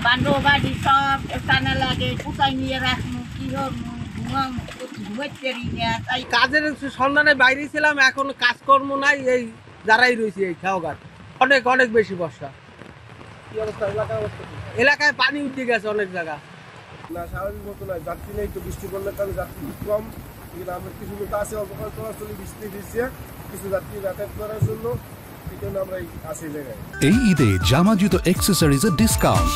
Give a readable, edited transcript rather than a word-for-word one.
বান্ধব বাড়ি সব টানা লাগে, কোথায় নিয়ে রাখবো, কি করবো, ঘুমাইতে না। তাই কাজের সন্ধানে বাইরে ছিলাম, এখন কাজকর্ম নাই, এই যারাই রয়েছে এই খেয়াঘাট অনেক অনেক বেশি বর্ষা। কি অবস্থা এলাকার অবস্থা? এলাকায় পানি উঠে গেছে অনেক জায়গা। না স্বাভাবিক মতো নয়, যাত্রী নেই তো, বৃষ্টি পড়লে কারণে যাত্রী খুব কম। কিন্তু আমরা কিছু লোক আছে অল্প করে চলাচলি বৃষ্টি দিচ্ছে, কিছু যাত্রী যাতায়াত করার জন্য, এই জন্য আমরা আসি জায়গায়। এই ঈদে জামা জুতো অ্যাক্সেসরিজের ডিসকাউন্ট।